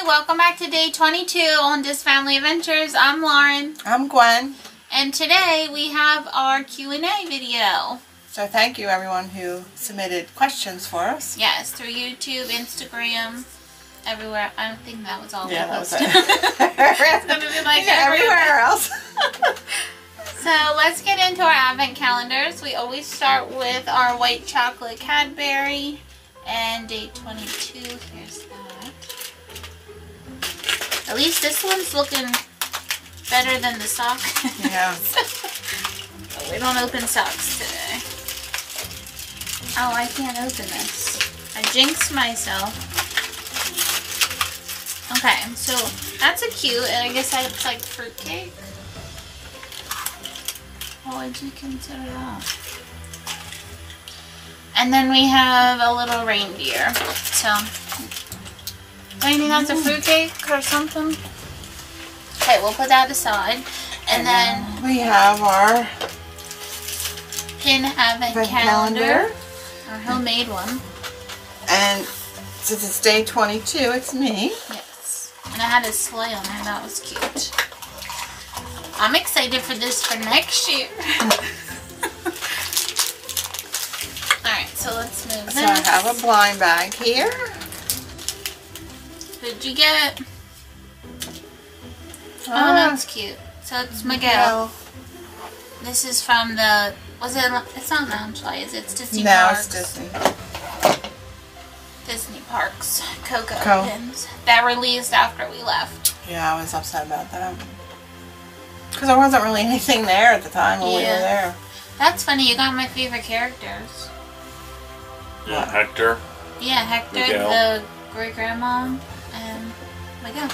Hi, welcome back to day 22 on DisFamily Adventures. I'm Lauren. I'm Gwen. And today we have our Q&A video. So thank you everyone who submitted questions for us. Yes, through YouTube, Instagram, everywhere. I don't think that was all we posted. It's going to be like everywhere else. So let's get into our advent calendars. We always start with our white chocolate Cadbury and day 22. Here's that. At least this one's looking better than the sock. Yeah. But we don't open socks today. Oh, I can't open this. I jinxed myself. Okay, so that's a cute, and I guess that's like fruitcake. What would you consider that? And then we have a little reindeer. So, do you think that's a fruitcake or something? Okay, we'll put that aside. And then we have our pin advent calendar. Our homemade one. And since it's day 22, it's me. Yes. And I had a sleigh on there. That was cute. I'm excited for this for next year. Alright, so let's move So I have a blind bag here. What'd you get? Oh, that's cute. So it's Miguel. This is from the, it's not Loungefly, is it? It's Disney Parks. No, it's Disney. Disney Parks Cocoa pins that released after we left. Yeah, I was upset about that. Because there wasn't really anything there at the time when we were there. That's funny, you got my favorite characters. Yeah, Hector. Yeah, Hector, Miguel. the great-grandma, and Miguel.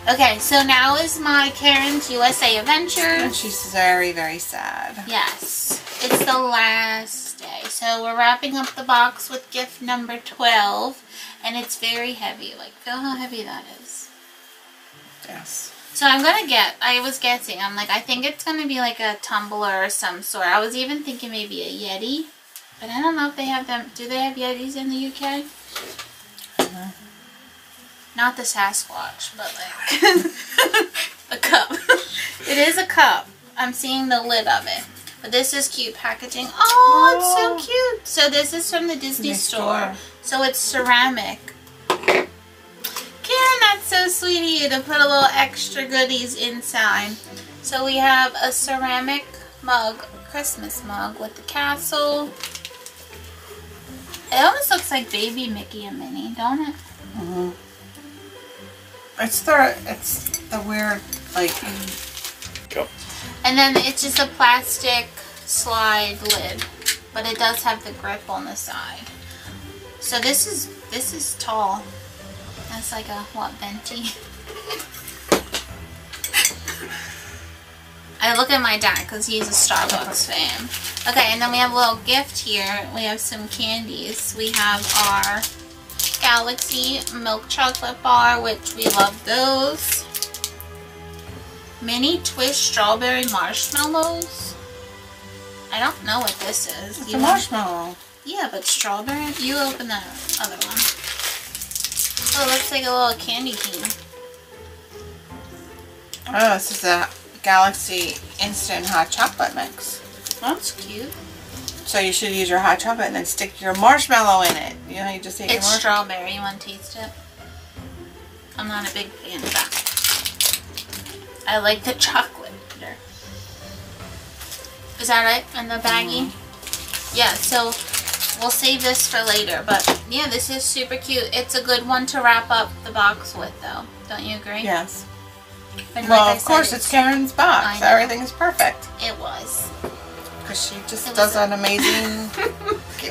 Okay, so now is my Karen's USA Adventures. And she's very, very sad. Yes, it's the last day. So we're wrapping up the box with gift number 12, and it's very heavy. Like, feel how heavy that is. Yes. So I'm gonna I was guessing, I'm like, I think it's gonna be like a tumbler or some sort. I was even thinking maybe a Yeti, but I don't know if they have them. Do they have Yetis in the UK? Not the Sasquatch, but like a cup. It is a cup. I'm seeing the lid of it. But this is cute packaging. Oh, it's so cute. So this is from the Disney store. So it's ceramic. Karen, that's so sweet of you to put a little extra goodies inside. So we have a ceramic mug, Christmas mug with the castle. It almost looks like baby Mickey and Minnie, don't it? Mm-hmm. It's the weird, like... Cup. And then it's just a plastic slide lid. But it does have the grip on the side. So this is tall. That's like a, what, venti? I look at my dad because he's a Starbucks fan. Okay, and then we have a little gift here. We have some candies. We have our Galaxy milk chocolate bar, which we love those. Mini twist strawberry marshmallows. I don't know what this is. It's a marshmallow. Yeah, but strawberry? You open the other one. Oh, it looks like a little candy cane. Oh, this is a Galaxy instant hot chocolate mix. That's cute. So you should use your hot chocolate and then stick your marshmallow in it. You know, you just take It's strawberry. You want to taste it? I'm not a big fan of that. I like the chocolate better. Is that it? In the baggie? Yeah, so we'll save this for later. But yeah, this is super cute. It's a good one to wrap up the box with, though. Don't you agree? Yes. And well, like of course, it's Karen's box. Everything is perfect. It was. Because she just does an amazing...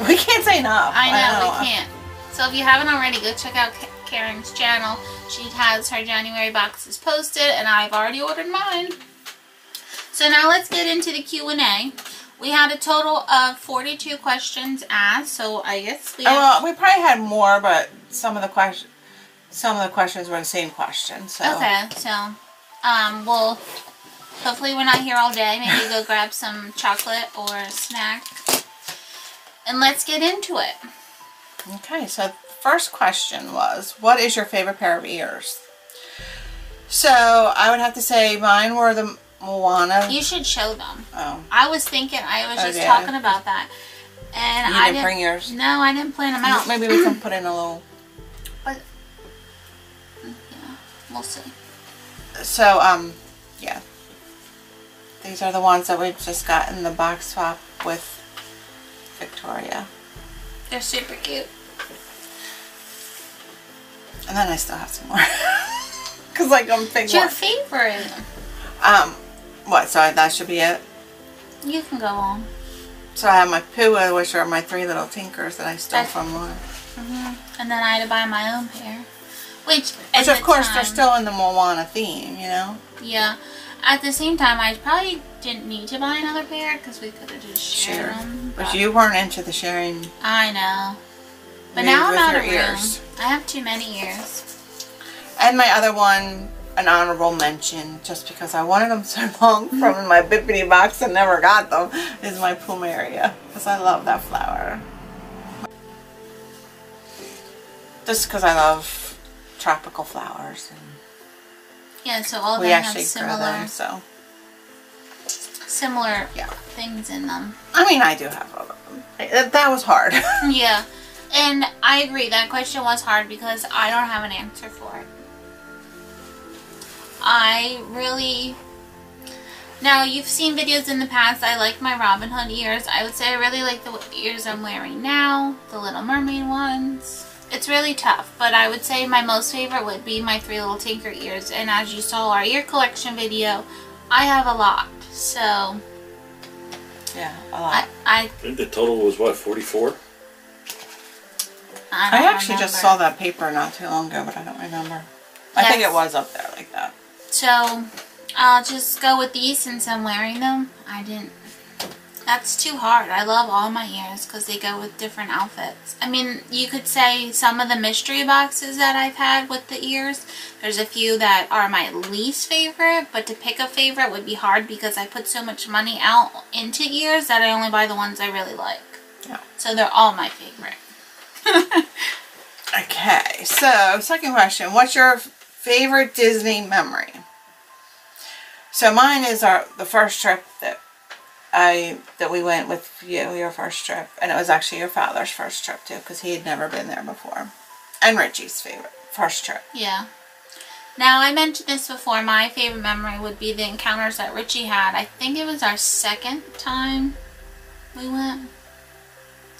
We can't say enough. I know, we can't. So if you haven't already, go check out Karen's channel. She has her January boxes posted, and I've already ordered mine. So now let's get into the Q&A. We had a total of 42 questions asked, so I guess we well, we probably had more, but some of the questions were the same question. So. Okay, so we'll hopefully we're not here all day. Maybe go grab some chocolate or a snack. And let's get into it. Okay, so first question was, what is your favorite pair of ears? So I would have to say mine were the Moana. You should show them. Oh. I was just talking about that. And you didn't bring yours? No, I didn't plan them out. Maybe we can put in a little... But, yeah, we'll see. So, yeah. These are the ones that we just got in the box swap with Victoria. They're super cute. And then I still have some more. Because, like, I'm big. What's your favorite? What? So that should be it? You can go on. So I have my Pua, which are my 3 little tinkers that I stole from Lauren. And then I had to buy my own pair. Which of course, they're still in the Moana theme, you know? Yeah. At the same time, I probably didn't need to buy another pair because we could have just shared them. But you weren't into the sharing. I know. But now I'm out of ears. room. I have too many ears. And my other one, an honorable mention, just because I wanted them so long from my Bippity box and never got them, is my Plumeria. Because I love that flower. Just because I love tropical flowers. And yeah, so all of we them actually have grow them, so. Similar things in them. I mean, I do have all of them. That was hard. Yeah. And I agree, that question was hard because I don't have an answer for it. Now you've seen videos in the past, I like my Robin Hood ears. I would say I really like the ears I'm wearing now, the Little Mermaid ones. It's really tough, but I would say my most favorite would be my 3 little Tinker ears. And as you saw our ear collection video, I have a lot, so... Yeah, a lot. I think the total was what, 44? I actually just saw that paper not too long ago, but I don't remember. I think it was up there like that. So, I'll just go with these since I'm wearing them. That's too hard. I love all my ears because they go with different outfits. I mean, you could say some of the mystery boxes that I've had with the ears, there's a few that are my least favorite, but to pick a favorite would be hard because I put so much money out into ears that I only buy the ones I really like. Yeah. So they're all my favorite. Okay, so second question, what's your favorite Disney memory? So mine is the first trip that we went with you, your first trip, and it was actually your father's first trip too, because he had never been there before, and Richie's first trip. Yeah. Now I mentioned this before, my favorite memory would be the encounters that Richie had. I think it was our second time we went.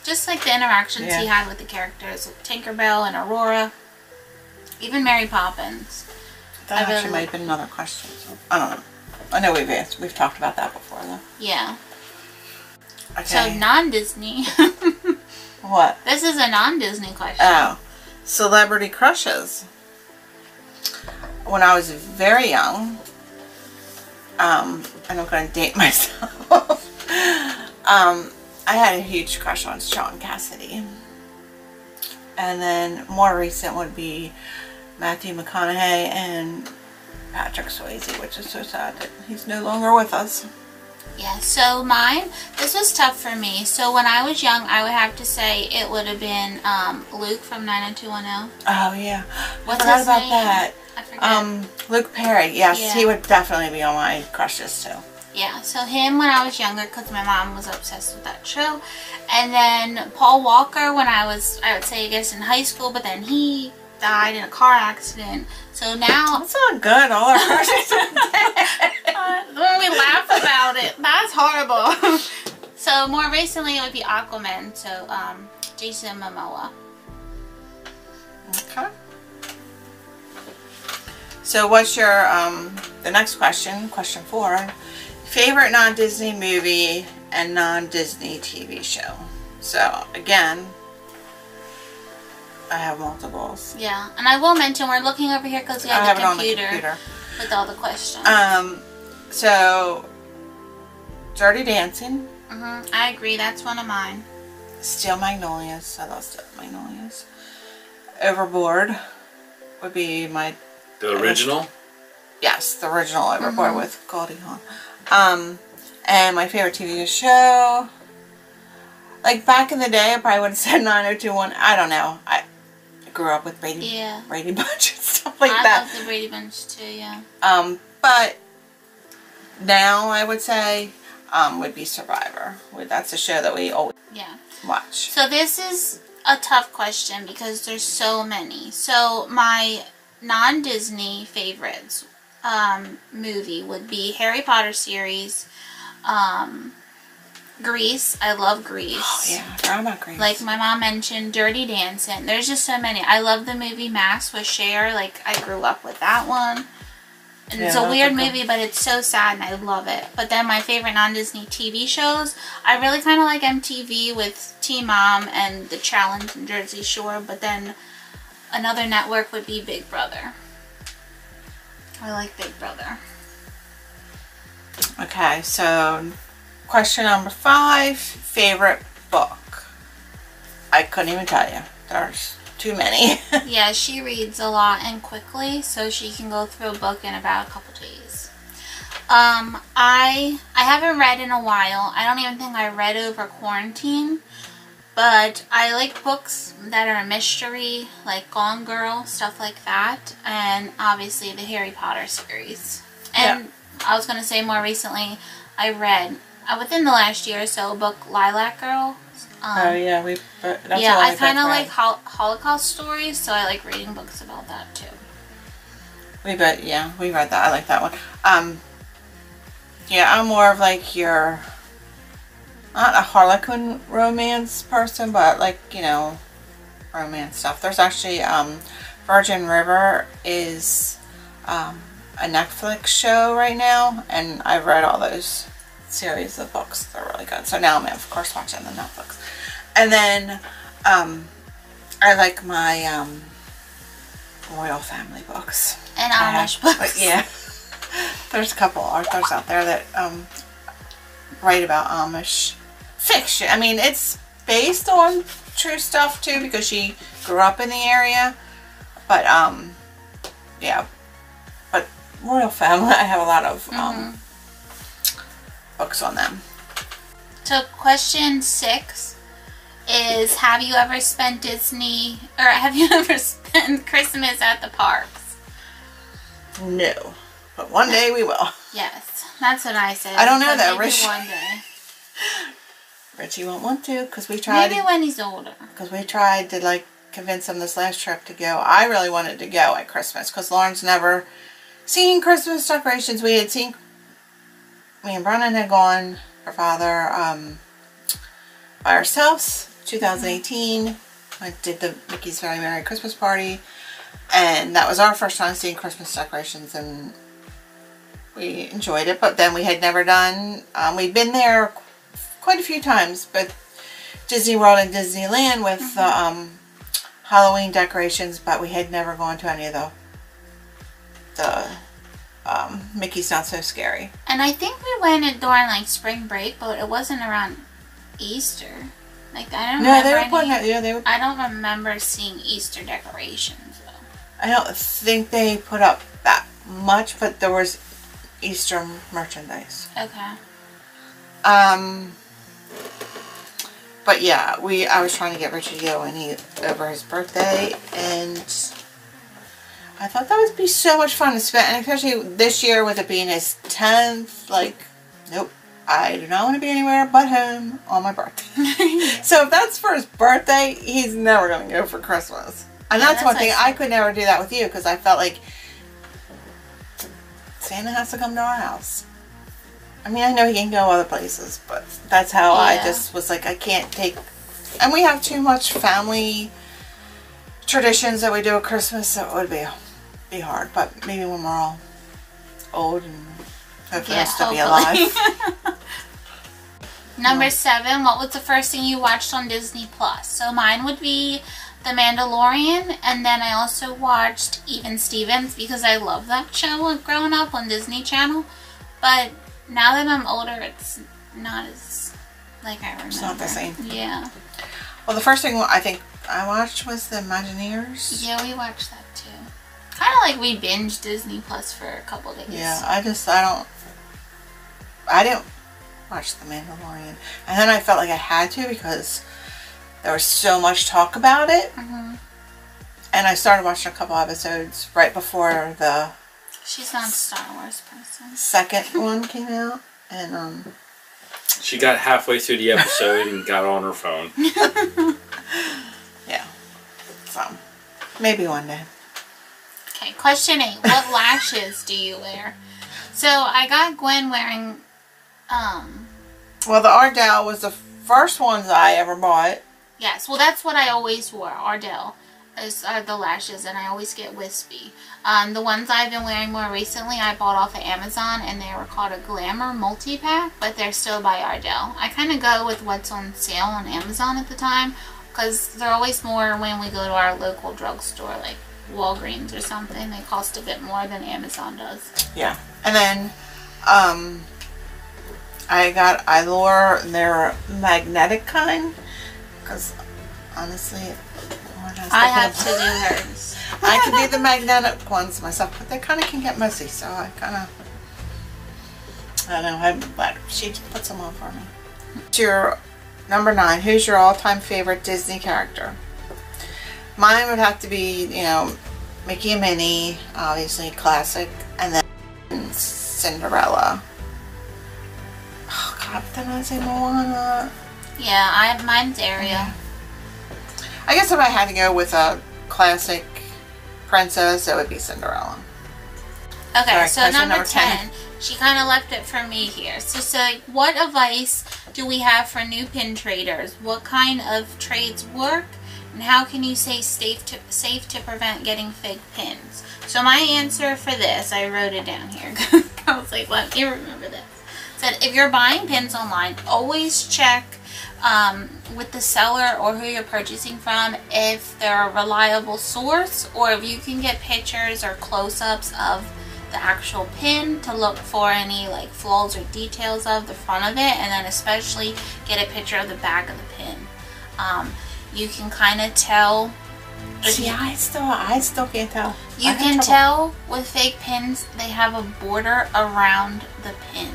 Just like the interactions he had with the characters, with Tinkerbell and Aurora, even Mary Poppins. That actually might have been another question. So I don't know. I know we've talked about that before though. Yeah. Okay. So non-Disney. What? This is a non-Disney question. Oh. Celebrity crushes. When I was very young, and I'm going to date myself, I had a huge crush on Sean Cassidy. And then more recent would be Matthew McConaughey and Patrick Swayze, which is so sad that he's no longer with us. Yeah, so mine, this was tough for me. So when I was young, I would have to say it would have been Luke from 90210. Oh, yeah. What's I forgot his about name? that. I forget. Luke Perry. Yes, Yeah. he would definitely be on my crushes too. Yeah, so him when I was younger because my mom was obsessed with that show. And then Paul Walker when I would say, I guess, in high school, but then he died in a car accident. So now... That's not good. All our crushes are dead. When we laugh about it, that's horrible. So more recently it would be Aquaman, so Jason Momoa. Okay. So what's your, the next question, question 4, favorite non-Disney movie and non-Disney TV show? So again, I have multiples. Yeah, and I will mention we're looking over here because we have the computer with all the questions. So Dirty Dancing. I agree, that's one of mine. Steel Magnolias. I love Steel Magnolias. Overboard would be my... The original? Yes, the original Overboard with Goldie Hawn. And my favorite TV show... Like back in the day, I probably would have said 90210. I don't know. grew up with Brady Bunch and stuff like I that. love the Brady Bunch too, yeah. But now I would say would be Survivor. That's a show that we always watch. So this is a tough question because there's so many. So my non-Disney favorites movie would be Harry Potter series, Grease. I love Grease. Oh yeah, I forgot about Grease. Like my mom mentioned, Dirty Dancing. There's just so many. I love the movie Max with Cher. Like I grew up with that one. And it's a weird movie, but it's so sad and I love it. But then my favorite non-Disney TV shows, I really kind of like MTV with Teen Mom and The Challenge and Jersey Shore. But then another network would be Big Brother. I like Big Brother. Okay, so question number 5, favorite book. I couldn't even tell you. There's too many. Yeah, she reads a lot and quickly, so she can go through a book in about a couple days. I haven't read in a while. I don't even think I read over quarantine, but I like books that are a mystery, like Gone Girl, stuff like that, and obviously the Harry Potter series. And I was going to say more recently, I read, within the last year or so, a book Lilac Girl. Oh yeah, I kind of like Holocaust stories, so I like reading books about that too. We read that. I like that one. Yeah, I'm more of like your, not a Harlequin romance person, but like, you know, romance stuff. There's actually Virgin River is a Netflix show right now, and I've read all those series of books. They're really good. So now I'm of course watching the Netflix. And then I like my royal family books and Amish books. Yeah, there's a couple authors out there that write about Amish fiction. I mean, it's based on true stuff too because she grew up in the area, but yeah, but royal family, I have a lot of books on them. So question 6 is, have you ever spent Christmas at the parks? No, but one day we will. Yes, that's what I said. I don't know though, Maybe one day. Richie won't want to because we tried. Maybe when he's older. Because we tried to like convince him this last trip to go. I really wanted to go at Christmas because Lauren's never seen Christmas decorations. Me and Brennan had gone, her father, by ourselves, 2018. I did the Mickey's Very Merry Christmas Party, and that was our first time seeing Christmas decorations, and we enjoyed it. But then we had never done, we'd been there quite a few times, but Disney World and Disneyland with Halloween decorations, but we had never gone to any of the Mickey's Not So Scary. And I think we went during like spring break, but it wasn't around Easter. Like I don't remember I don't remember seeing Easter decorations though. I don't think they put up that much, but there was Easter merchandise. Okay. But yeah, I was trying to get Richard to go over his birthday, and I thought that would be so much fun to spend, and especially this year with it being his 10th, like, nope, I do not want to be anywhere but home on my birthday. So if that's for his birthday, he's never going to go for Christmas. And that's one thing, I could never do that with you, because I felt like Santa has to come to our house. I mean, I know he can go other places, but that's how I just was like, I can't take, and we have too much family traditions that we do at Christmas, so it would be hard, but maybe when we're all old and hopefully we'll still be alive. Number 7, what was the first thing you watched on Disney Plus? So mine would be The Mandalorian, and then I also watched Even Stevens because I love that show growing up on Disney Channel, but now that I'm older, it's not as like I remember. It's not the same. Yeah. Well, the first thing I think I watched was The Imagineers. Yeah, we watched that too. Kind of like we binged Disney Plus for a couple days. Yeah, I didn't watch The Mandalorian. And then I felt like I had to because there was so much talk about it. And I started watching a couple episodes right before the She's not a Star Wars person. second one came out. And she got halfway through the episode and got on her phone. yeah. So maybe one day. Okay, question 8. What lashes do you wear? So I got Gwen wearing well, the Ardell was the first ones I ever bought. yes, well that's what I always wore. Ardell are the lashes, and I always get wispy. The ones I've been wearing more recently I bought off of Amazon, and they were called a Glamour multi-pack, but they're still by Ardell. I kind of go with what's on sale on Amazon at the time, because they're always more when we go to our local drugstore, like Walgreens or something. They cost a bit more than Amazon does. Yeah. And then I got Eylure, their magnetic kind, because honestly, I have to do hers. I can do the magnetic ones myself, but they kind of can get messy, so I kind of, I don't know, but she puts them on for me. It's your number 9. Who's your all-time favorite Disney character? Mine would have to be, you know, Mickey and Minnie, obviously classic, and then Cinderella. Oh God, then I say Moana. Yeah, mine's Ariel. Yeah. I guess if I had to go with a classic princess, it would be Cinderella. Okay, Sorry, so number 10, she kind of left it for me here. So what advice do we have for new pin traders? What kind of trades work? And how can you say safe to prevent getting fake pins? So my answer for this, I wrote it down here. I was like, let me remember this. It said, if you're buying pins online, always check with the seller or who you're purchasing from if they're a reliable source, or if you can get pictures or close-ups of the actual pin to look for any like flaws or details of the front of it, and then especially get a picture of the back of the pin. You can kind of tell. See, I still can't tell. You can tell with fake pins, they have a border around the pin.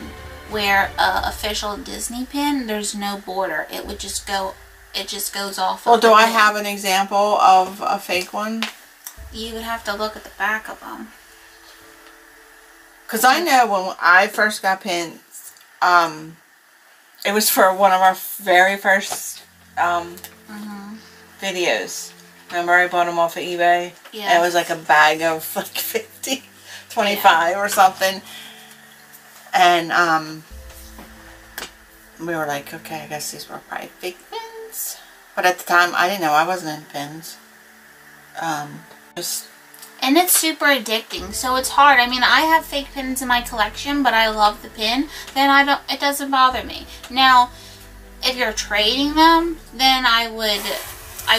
Where a official Disney pin, there's no border. It would just go. It just goes off. Well, do I have an example of a fake one? You would have to look at the back of them. Because I know when I first got pins, it was for one of our very first videos. Remember I bought them off of eBay? Yeah. And it was like a bag of like 50, 25 or something. And we were like, okay, I guess these were probably fake pins. But at the time, I didn't know. I wasn't into pins. And it's super addicting, so it's hard. I mean, I have fake pins in my collection, but I love the pin. Then it doesn't bother me. Now, if you're trading them, then I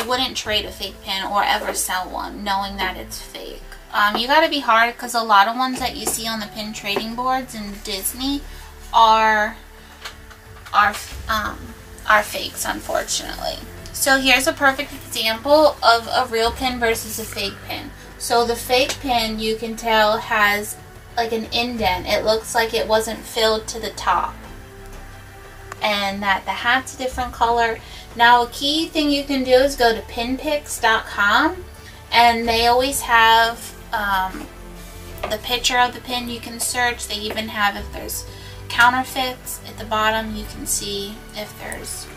wouldn't trade a fake pin or ever sell one, knowing that it's fake. You gotta be hard, because a lot of ones that you see on the pin trading boards in Disney are fakes, unfortunately. So here's a perfect example of a real pin versus a fake pin. So the fake pin, you can tell, has like an indent. It looks like it wasn't filled to the top. And that the hat's a different color. Now a key thing you can do is go to pinpicks.com, and they always have the picture of the pin you can search. They even have, if there's counterfeits at the bottom, you can see if there's.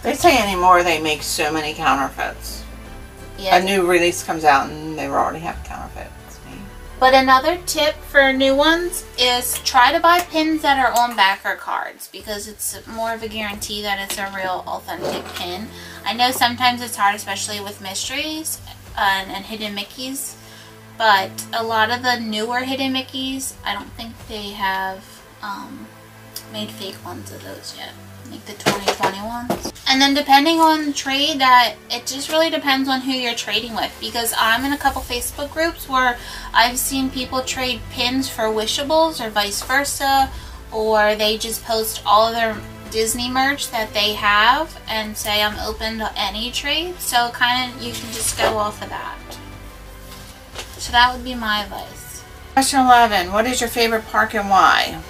They say anymore they make so many counterfeits. Yeah. A new release comes out and they already have counterfeits. But another tip for new ones is try to buy pins that are on backer cards, because it's more of a guarantee that it's a real authentic pin. I know sometimes it's hard, especially with mysteries and hidden Mickeys, but a lot of the newer hidden Mickeys, I don't think they have made fake ones of those yet, like the 2020 ones. And then depending on the trade, it just really depends on who you're trading with, because I'm in a couple Facebook groups where I've seen people trade pins for wishables or vice versa, or they just post all of their Disney merch that they have and say I'm open to any trade. So kind of you can just go off of that. So that would be my advice. Question 11. What is your favorite park and why?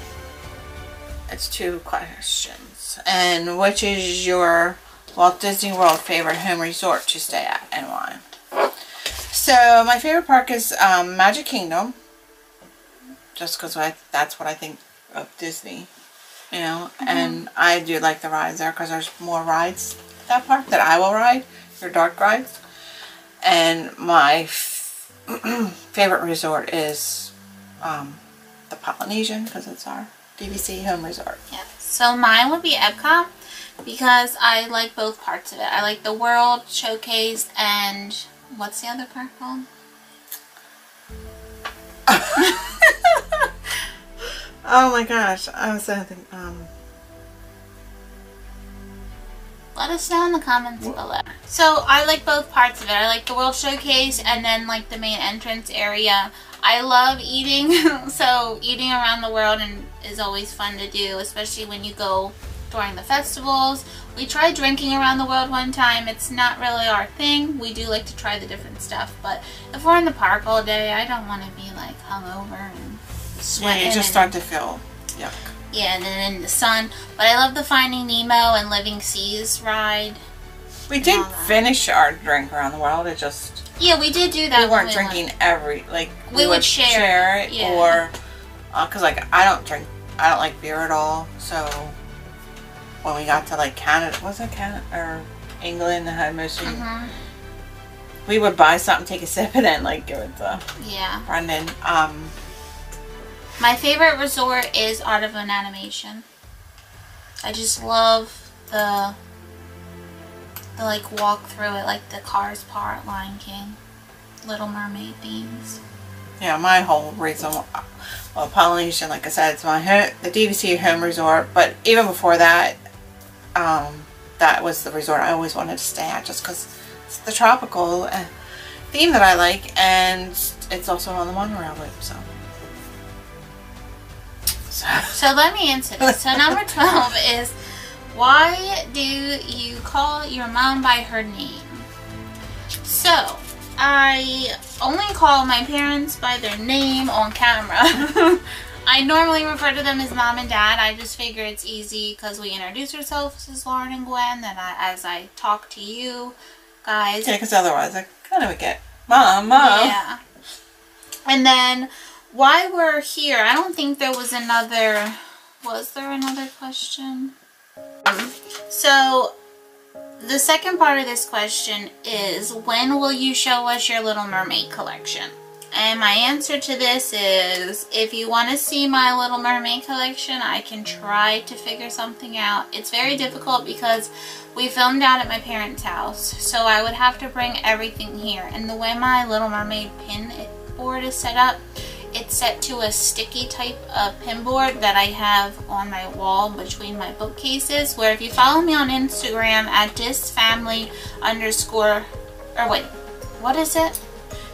It's 2 questions. And which is your Walt Disney World favorite home resort to stay at and why? So my favorite park is Magic Kingdom. Just because that's what I think of Disney. You know, and I do like the rides there because there's more rides at that park that I will ride. They're dark rides. And my favorite resort is the Polynesian because it's our DVC home resort. Yeah. So mine would be Epcot because I like both parts of it. I like the World Showcase and what's the other park called? Oh my gosh, I was thinking, let us know in the comments below. So I like both parts of it. I like the World Showcase and then like the main entrance area. I love eating, so eating around the world is always fun to do, especially when you go during the festivals. We tried drinking around the world one time. It's not really our thing. We do like to try the different stuff, but if we're in the park all day, I don't want to be like hungover and sweating. Yeah, you just start to feel yuck. Yeah, and then in the sun. But I love the Finding Nemo and Living Seas ride. We did finish our drink around the world. It just... Yeah, we did do that. We weren't drinking we would share it, yeah. Or... Because, like, I don't like beer at all. So, when we got to, like, Canada... Was it Canada? Or England that had mostly... We would buy something, take a sip, and then, like, give it to Brendan. My favorite resort is Art of Animation. I just love the like walk through it, like the Cars part, Lion King, Little Mermaid themes. Yeah, my whole reason, well, Polynesian, like I said, it's the DVC home resort. But even before that, that was the resort I always wanted to stay at, just because it's the tropical theme that I like, and it's also on the monorail loop. So let me answer this. So number 12 is, why do you call your mom by her name? So, I only call my parents by their name on camera. I normally refer to them as mom and dad. I just figure it's easy because we introduce ourselves as Lauren and Gwen, and as I talk to you guys. Yeah, because otherwise I kind of would get mom. Yeah. And then... why we're here, I don't think there was another, was there another question? So, the second part of this question is, when will you show us your Little Mermaid collection? And my answer to this is, if you want to see my Little Mermaid collection, I can try to figure something out. It's very difficult because we filmed out at my parents' house, so I would have to bring everything here. And the way my Little Mermaid pin board is set up, it's set to a sticky type of pin board that I have on my wall between my bookcases, where if you follow me on Instagram at DisFamily_, or wait, what is it?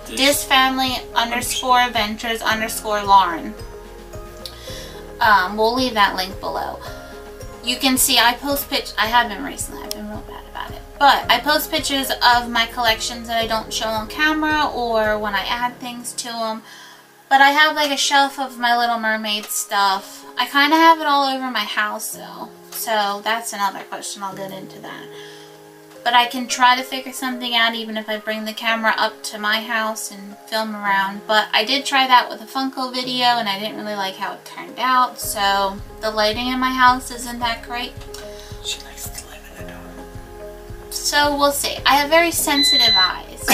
DisFamily_Adventures_Lauren. We'll leave that link below. You can see I post I have been recently, I've been real bad about it. But I post pictures of my collections that I don't show on camera or when I add things to them. But I have like a shelf of my Little Mermaid stuff. I kind of have it all over my house though. So that's another question. I'll get into that. But I can try to figure something out even if I bring the camera up to my house and film around. But I did try that with a Funko video and I didn't really like how it turned out. So the lighting in my house isn't that great. She likes to live in the dark. So we'll see. I have very sensitive eyes.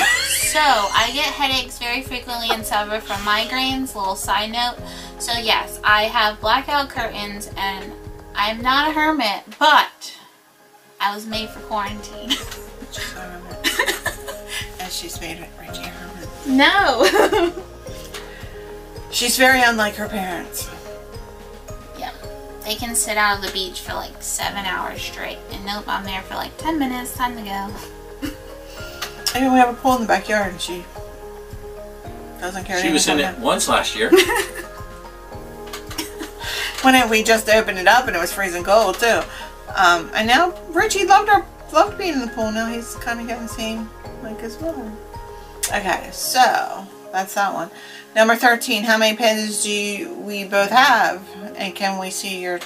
So, I get headaches very frequently and suffer from migraines, little side note. So yes, I have blackout curtains and I'm not a hermit, but I was made for quarantine. She's a hermit. And she's made Richie a hermit. No! She's very unlike her parents. Yep. They can sit out on the beach for like 7 hours straight. And nope, I'm there for like 10 minutes, time to go. I mean, we have a pool in the backyard and she doesn't care. She was in it once last year. When we just opened it up and it was freezing cold too. And now Richie loved being in the pool. Now he's kind of getting the same like his mother. Okay, so that's that one. Number 13. How many pins do we both have? And can we see your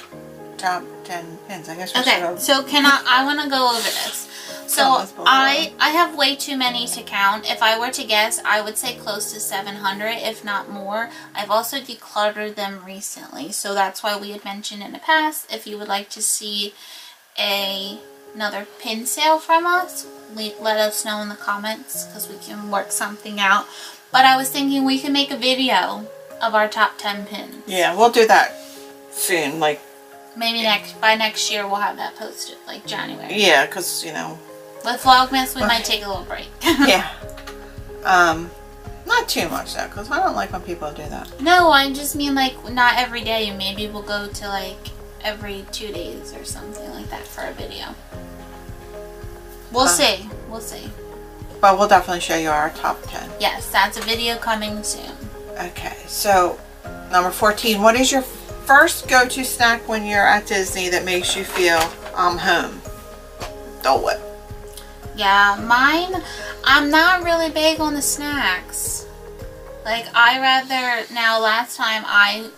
top 10 pins? I guess. Okay, so I want to go over this. So I have way too many to count. If I were to guess, I would say close to 700, if not more. I've also decluttered them recently, so that's why we had mentioned in the past, if you would like to see another pin sale from us, let us know in the comments, because we can work something out. But I was thinking we can make a video of our top 10 pins. Yeah, we'll do that soon, like maybe by next year we'll have that posted, like January. Yeah, because, you know, with Vlogmas we might take a little break. Yeah. Not too much though, because I don't like when people do that. No, I just mean like not every day. Maybe we'll go to like every 2 days or something like that for a video. We'll see. We'll see. But we'll definitely show you our top 10. Yes, that's a video coming soon. Okay, so number 14. What is your first go-to snack when you're at Disney that makes you feel home? Dole Whip. Yeah, mine, I'm not really big on the snacks. Like, last time I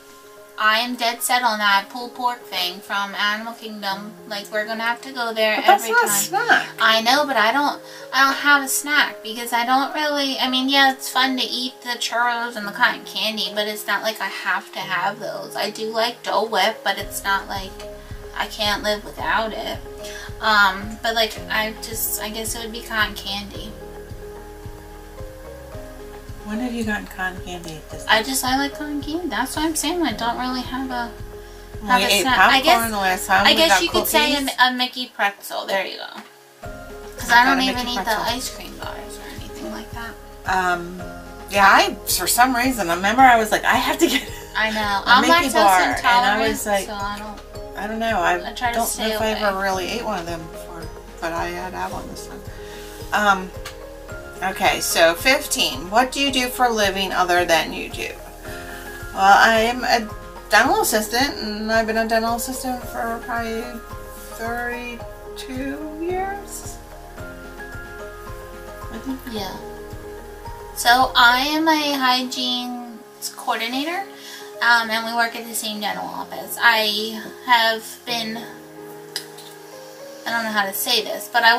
am dead set on that pulled pork thing from Animal Kingdom. Like, we're gonna have to go there every time. That's not a snack. I know, but I don't have a snack because I don't really, I mean, yeah, it's fun to eat the churros and the cotton candy, but it's not like I have to have those. I do like Dole Whip, but it's not like I can't live without it. But like, I guess it would be cotton candy. When have you gotten cotton candy at Disney? I like cotton candy. That's what I'm saying. I don't really have a we ate popcorn the last time. I guess you could say a Mickey pretzel. There you go. Because I don't even eat the ice cream bars or anything like that. Yeah, for some reason, I remember I was like, I have to get I know. I'm lactose intolerant, and I was like, so I don't know. I try to don't stay know if away. I ever really ate one of them before, but I had to have one this time. Okay, so 15. What do you do for a living other than YouTube? Well, I am a dental assistant, and I've been a dental assistant for probably 32 years. I think. Yeah. So I am a hygiene coordinator, and we work at the same dental office. I have been, I don't know how to say this, but I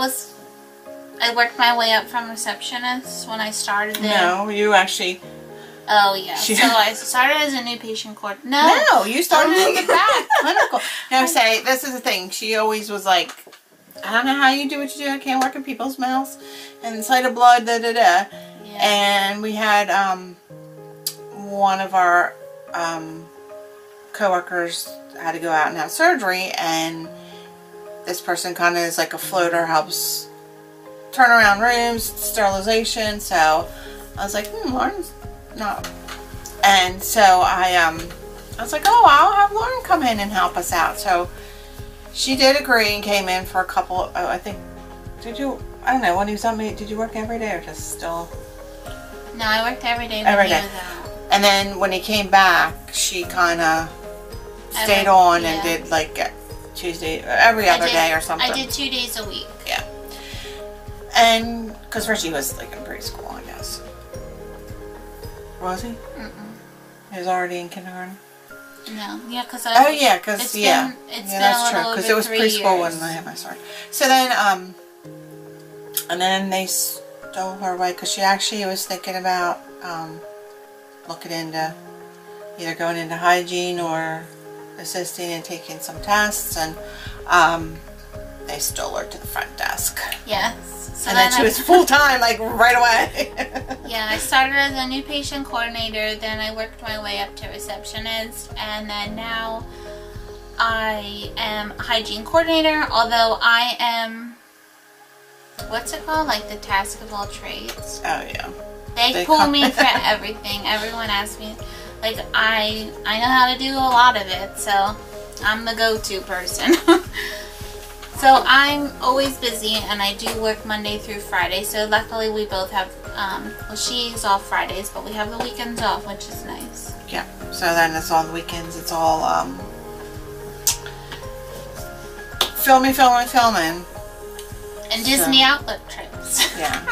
worked my way up from receptionist when I started there. No, you actually... Oh, yeah. So I started as a new patient coordinator. No, you started in the back. Clinical. No, say, this is the thing. She always was like, I don't know how you do what you do. I can't work in people's mouths. And sight of blood, da-da-da. Yeah. And we had one of our co-workers had to go out and have surgery. And this person kind of is like a floater, helps turn around rooms, sterilization. So I was like, Lauren's not. And so I was like, oh, I'll have Lauren come in and help us out. So she did agree and came in for a couple. Oh, I think, I don't know, when he was on me, did you work every day or just still? No, I worked every day when he was out. And then when he came back, she kind of stayed on and did like Tuesday, every other day or something. I did 2 days a week. Yeah. And because Richie was like in preschool, I guess. Was he? Mm-mm. He was already in kindergarten? No. Yeah, because oh, yeah, because, it's yeah. Been that's true. Because it was 3 preschool years. when I had my son. So then, and then they stole her away because she actually was thinking about looking into either going into hygiene or assisting and taking some tests, and they stole her to the front desk. Yes. So and then she was full-time, like, right away. Yeah, I started as a new patient coordinator, then I worked my way up to receptionist, and then now I am a hygiene coordinator, although I am, what's it called? Like the task of all trades. Oh, yeah. They pull me for everything. Everyone asks me, like, I know how to do a lot of it, so I'm the go-to person. So I'm always busy, and I do work Monday through Friday, so luckily we both have, well, she's off Fridays, but we have the weekends off, which is nice. Yeah, so then it's on the weekends, it's all filming. And Disney outlet trips. Yeah.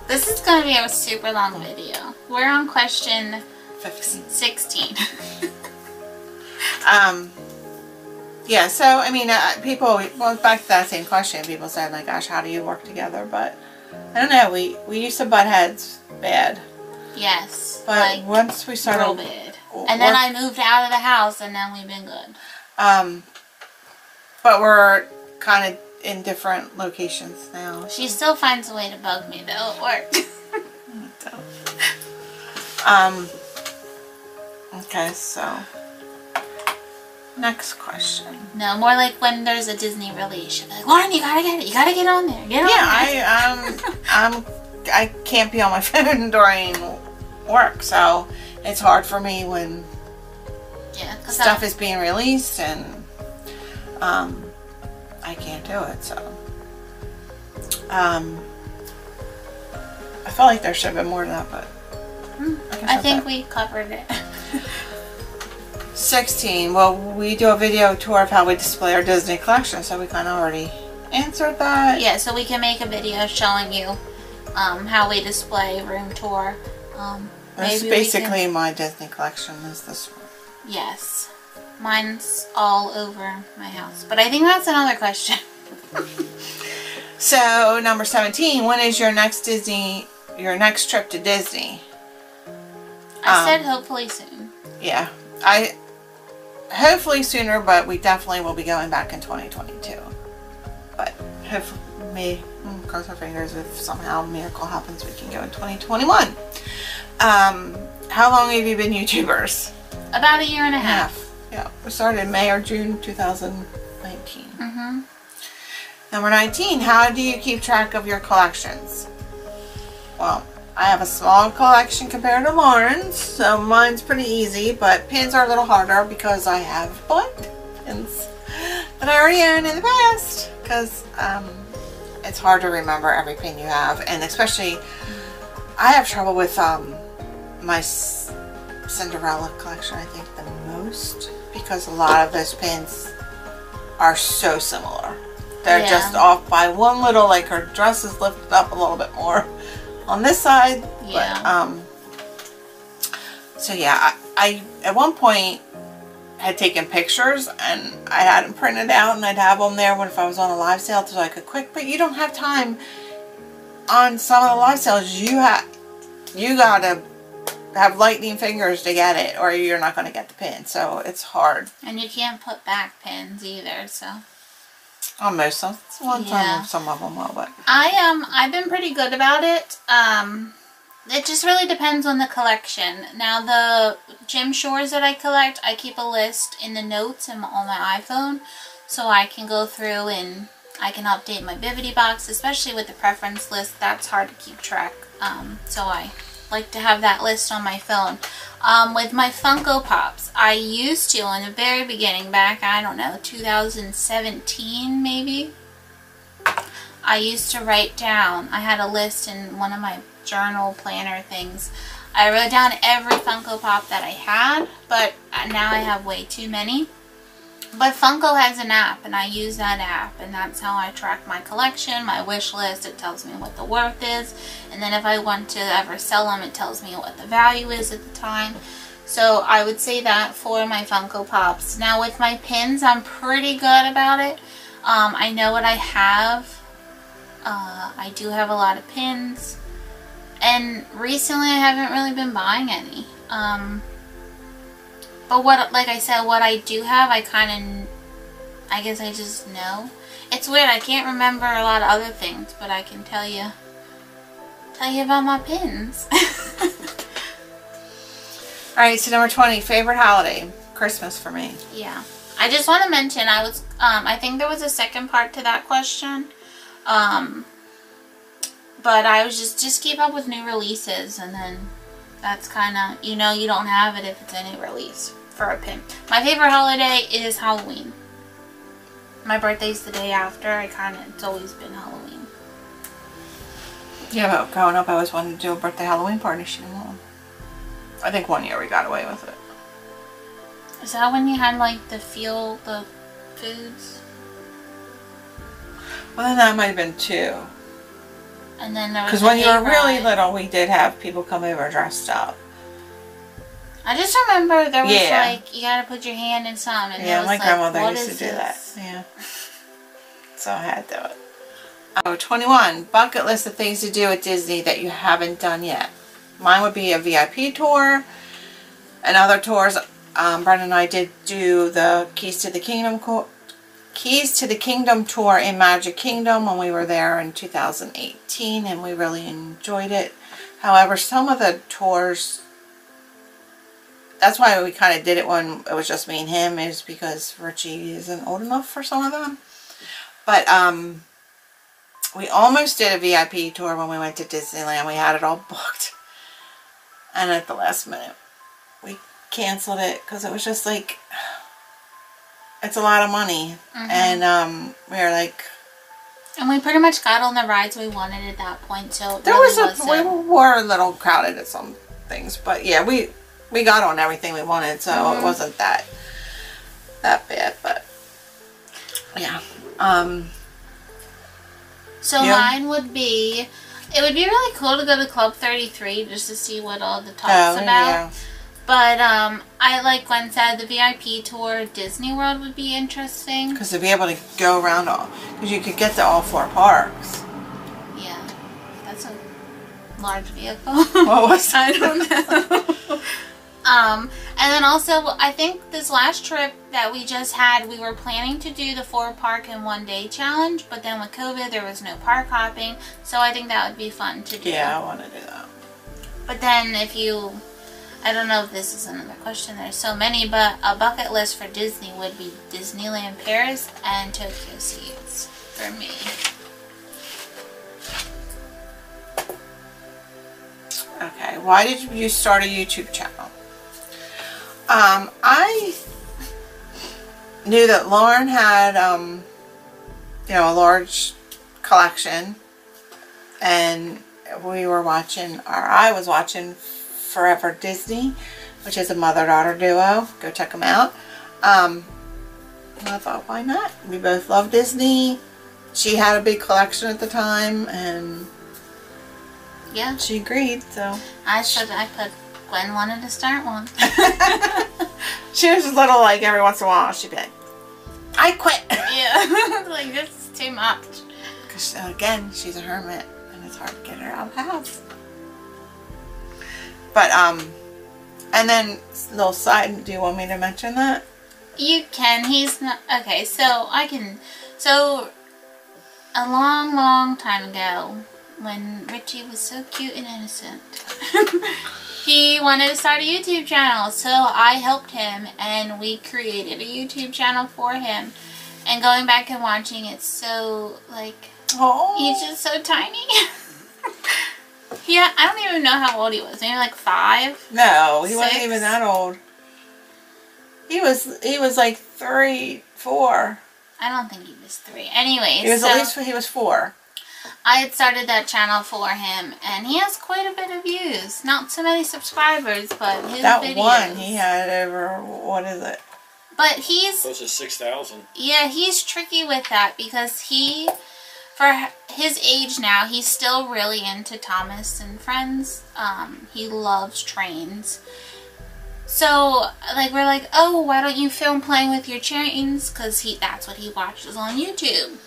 This is going to be a super long video. We're on question 15. 16. Yeah, so, I mean, people, well, back to that same question, people said, like, gosh, how do you work together? But, I don't know, we used to butt heads bad. Yes. But like, once we started... Real bad. And then I moved out of the house, and then we've been good. But we're kind of in different locations now. She still finds a way to bug me, though. It works. Okay, so... Next question. No, more like when there's a Disney release. She'll be like, Lauren, you gotta get it. You gotta get on there. Get on there. I can't be on my phone during work, so it's hard for me when stuff is being released and I can't do it. So I felt like there should have been more to that, but I think we covered it. 16. Well, we do a video tour of how we display our Disney collection, so we kind of already answered that. Yeah, so we can make a video showing you how we display room tour. That's basically my Disney collection is this one. Yes. Mine's all over my house. But I think that's another question. So, number 17. When is your next trip to Disney? I said hopefully soon. Yeah. Hopefully sooner, but we definitely will be going back in 2022. But hopefully, cross our fingers, if somehow a miracle happens, we can go in 2021. How long have you been YouTubers? About a year and a half. Yeah, we started in May or June 2019. Mm-hmm. Number 19, how do you keep track of your collections? Well, I have a small collection compared to Lauren's, so mine's pretty easy, but pins are a little harder because I have bought pins that I already owned in the past, because it's hard to remember every pin you have, and especially I have trouble with my Cinderella collection, I think, the most, because a lot of those pins are so similar. They're just off by one little, like her dress is lifted up a little bit more on this side. Yeah. But, so yeah, I at one point had taken pictures and I had them printed out and I'd have them there when if I was on a live sale so I could quick, but you don't have time on some of the live sales. You gotta have lightning fingers to get it or you're not going to get the pin, so it's hard. And you can't put back pins either, so. Almost. One time some of them will, but I've been pretty good about it. It just really depends on the collection. Now the Jim Shores that I collect, I keep a list in the notes on my iPhone, so I can go through and I can update my Vivity box, especially with the preference list. That's hard to keep track. So I like to have that list on my phone. With my Funko Pops, I used to in the very beginning, back, I don't know, 2017 maybe, I used to write down, I had a list in one of my journal planner things. I wrote down every Funko Pop that I had, but now I have way too many. But Funko has an app, and I use that app, and that's how I track my collection, my wish list. It tells me what the worth is, and then if I want to ever sell them, it tells me what the value is at the time. So I would say that for my Funko Pops. Now with my pins, I'm pretty good about it. I know what I have. I do have a lot of pins, and recently I haven't really been buying any. But like I said, what I do have, I guess I just know. It's weird, I can't remember a lot of other things, but I can tell you about my pins. Alright, so number 20, favorite holiday? Christmas for me. Yeah. I just want to mention, I think there was a second part to that question. But I was just keep up with new releases, and then that's kind of, you don't have it if it's a new release for a pin. My favorite holiday is Halloween. My birthday's the day after. It's always been Halloween. Yeah, but growing up I always wanted to do a birthday Halloween party. She didn't want one. I think one year we got away with it. Is that when you had like the foods? Well, then that might have been 2. And then there was because when you were really little, we did have people come over dressed up. I just remember there was Yeah. like, you gotta put your hand in some. And Yeah, it was my like, grandmother what used to is do that. this? Yeah. So I had to do it. Oh, 21. Bucket list of things to do at Disney that you haven't done yet. Mine would be a VIP tour and other tours. Brendan and I did do the Keys to the Kingdom tour in Magic Kingdom when we were there in 2018, and we really enjoyed it. However, some of the tours, that's why we kind of did it when it was just me and him, is because Richie isn't old enough for some of them. But we almost did a VIP tour when we went to Disneyland. We had it all booked, and at the last minute we canceled it because it was just like, it's a lot of money. And we were like, and we pretty much got on the rides we wanted at that point, so there we were a little crowded at some things, but yeah, we got on everything we wanted, so it wasn't that bad. But yeah. So mine would be, it would be really cool to go to Club 33 just to see what all the talk's about. Yeah. But I, like Gwen said, the VIP tour Disney World would be interesting. Because to be able to go around all, because you could get to all 4 parks. Yeah, that's a large vehicle. What was I don't know. And then also, I think this last trip that we just had, we were planning to do the 4 park in 1 day challenge, but then with COVID, there was no park hopping, so I think that would be fun to do. Yeah, I want to do that. But then if you, I don't know if this is another question, there's so many, but a bucket list for Disney would be Disneyland Paris and Tokyo Seas for me. Okay, why did you start a YouTube channel? I knew that Lauren had, you know, a large collection, and we were watching, or I was watching Forever Disney, which is a mother-daughter duo. Go check them out. And I thought, why not? We both love Disney. She had a big collection at the time, and yeah, she agreed. So I put Gwen wanted to start one. She was a little like, every once in a while she'd be like, I quit. Yeah, like, this is too much. Because again, she's a hermit, and it's hard to get her out of the house. But and then little side, do you want me to mention that? You can. He's not okay. So I can. So a long time ago, when Richie was so cute and innocent, he wanted to start a YouTube channel. So I helped him, and we created a YouTube channel for him. And going back and watching it, so like, Oh, he's just so tiny. Yeah, I don't even know how old he was. Maybe like 5. no, he 6? wasn't even that old. He was like 3, 4. I don't think he was 3. Anyways, He was so at least he was 4. I had started that channel for him, and he has quite a bit of views. Not so many subscribers, but his That videos. one he had over, what is it? But he's, Close to 6,000. yeah, he's tricky with that because he, for his age now, he's still really into Thomas and Friends. He loves trains. So, like, we're like, oh, why don't you film playing with your trains? Because that's what he watches on YouTube.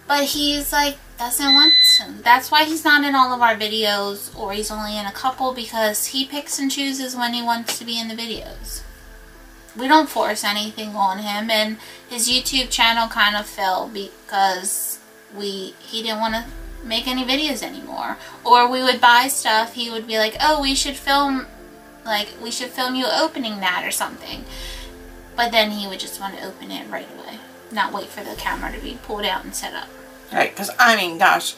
But he's like, doesn't want to. That's why he's not in all of our videos, or he's only in a couple, because he picks and chooses when he wants to be in the videos. We don't force anything on him, and his YouTube channel kind of fell because he didn't want to make any videos anymore. Or we would buy stuff, he would be like, oh, we should film you opening that or something. But then he would just want to open it right away, not wait for the camera to be pulled out and set up. Right, because I mean, gosh,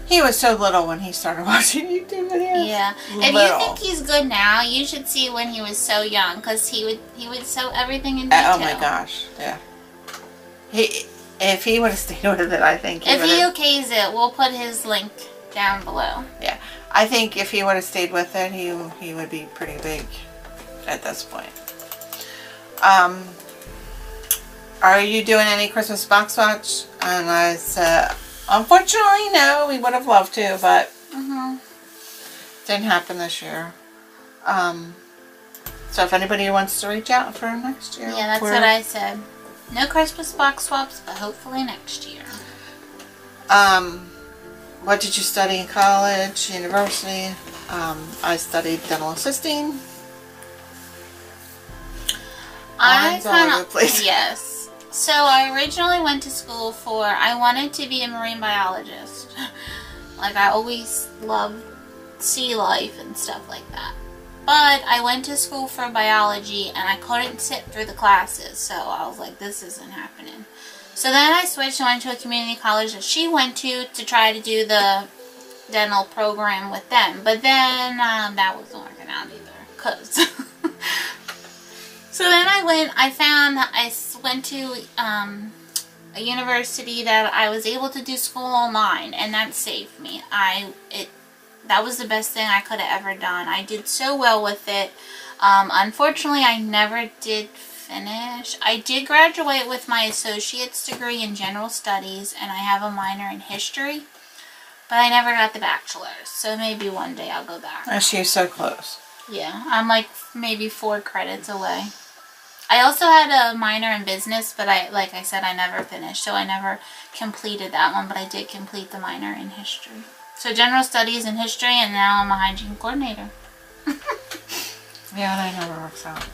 he was so little when he started watching YouTube videos. Yeah. If you think he's good now, you should see when he was so young, because he would sew everything in detail. Oh my gosh, yeah. If he would have stayed with it, I think if he okays it, we'll put his link down below. Yeah, I think if he would have stayed with it, he would be pretty big at this point. Are you doing any Christmas box watch? And I said, unfortunately, no. We would have loved to, but didn't happen this year. So if anybody wants to reach out for next year. Yeah, that's what I said. No Christmas box swaps, but hopefully next year. What did you study in college, university? I studied dental assisting. Mine's all over the place. Yes. So I originally went to school I wanted to be a marine biologist. Like, I always loved sea life and stuff like that. But I went to school for biology and I couldn't sit through the classes. So I was like, this isn't happening. So then I switched and went to a community college that she went to try to do the dental program with them. But then that wasn't working out either. So then I went to a university that I was able to do school online, and that saved me. That was the best thing I could have ever done. I did so well with it. Unfortunately, I never did finish. I did graduate with my associate's degree in general studies, and I have a minor in history, but I never got the bachelor's. So maybe one day I'll go back. Oh, she's so close. Yeah, I'm like maybe 4 credits away. I also had a minor in business, but like I said, I never finished, so I never completed that one, but I did complete the minor in history. So general studies in history, and now I'm a hygiene coordinator. Yeah, that never works out.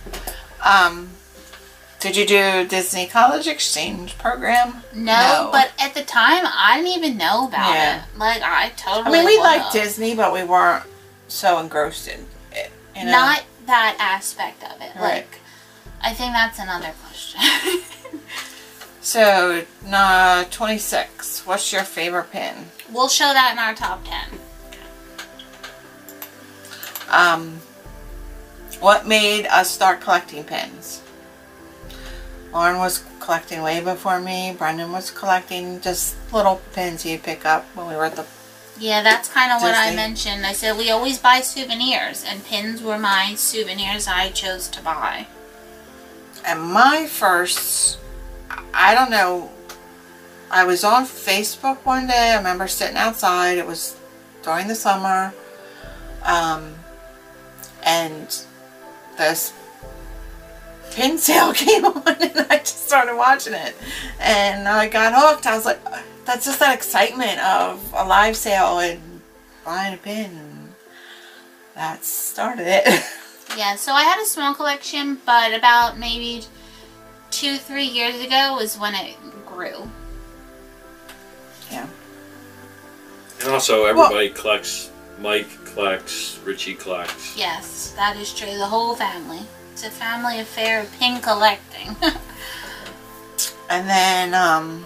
Did you do Disney College Exchange program? No, but at the time, I didn't even know about it. Like, I totally I mean, we liked Disney, but we weren't so engrossed in it. You know? Not that aspect of it. Right. Like, I think that's another question. So, 26. What's your favorite pin? We'll show that in our top 10. What made us start collecting pins? Lauren was collecting way before me. Brendan was collecting just little pins you'd pick up when we were at the Yeah, that's kind of what I Disney. mentioned. I said we always buy souvenirs, and pins were my souvenirs I chose to buy. And my first, I don't know, I was on Facebook one day. I remember sitting outside. It was during the summer. And this pin sale came on, and I just started watching it. And I got hooked. I was like, that's just that excitement of a live sale and buying a pin. That started it. Yeah, so I had a small collection, but about maybe 2-3 years ago was when it grew. Yeah. And also, everybody collects. Mike collects. Richie collects. Yes, that is true. The whole family. It's a family affair of pin collecting. And then, I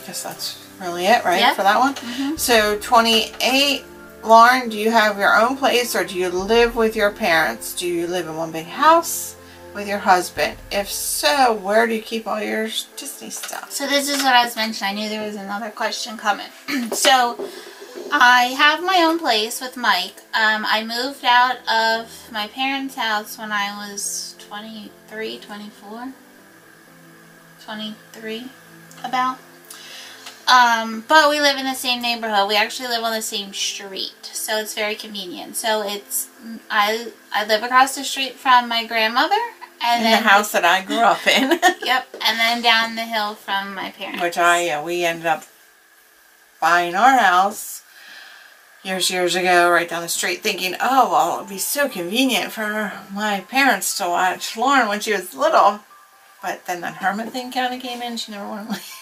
guess that's really it, right, for that one? Mm-hmm. So, 28, Lauren, do you have your own place, or do you live with your parents? Do you live in one big house with your husband? If so, where do you keep all your Disney stuff? So this is what I was mentioning. I knew there was another question coming. So, I have my own place with Mike. I moved out of my parents' house when I was 23, 24. 23, about. But we live in the same neighborhood. We actually live on the same street, so it's very convenient. So it's I live across the street from my grandmother, and in the house that I grew up in. Yep, and then down the hill from my parents. Which we ended up buying our house years ago, right down the street, thinking, oh well, it'd be so convenient for my parents to watch Lauren when she was little. But then that hermit thing kind of came in. She never wanted to leave.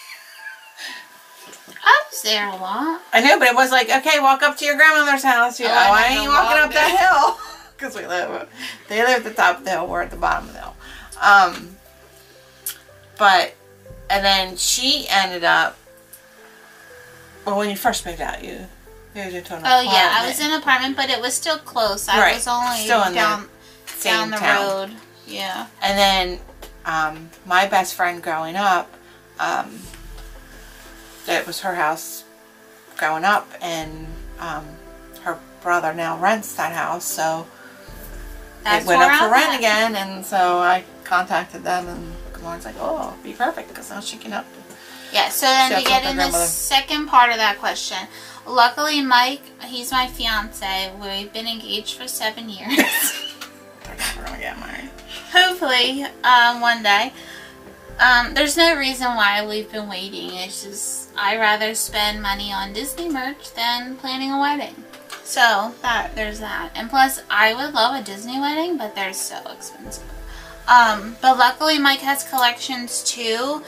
I was there a lot. I know, but it was like, okay, walk up to your grandmother's house. I ain't walking up that hill. Because they live at the top of the hill, we're at the bottom of the hill. And then she ended up, well, when you first moved out, you moved into an apartment. Oh yeah, I was in an apartment, but it was still close. I was only still in down the town. road. Yeah. And then my best friend growing up, it was her house growing up, and her brother now rents that house, so it went up for rent again, and so I contacted them, and Lauren's like, oh, it'd be perfect, because now she can help. Yeah, so then to get in the second part of that question, Luckily, Mike, he's my fiance. We've been engaged for 7 years. We're gonna get married. Hopefully, one day. There's no reason why we've been waiting. It's just, I'd rather spend money on Disney merch than planning a wedding. So, there's that. And plus, I would love a Disney wedding, but they're so expensive. But luckily, Mike has collections too.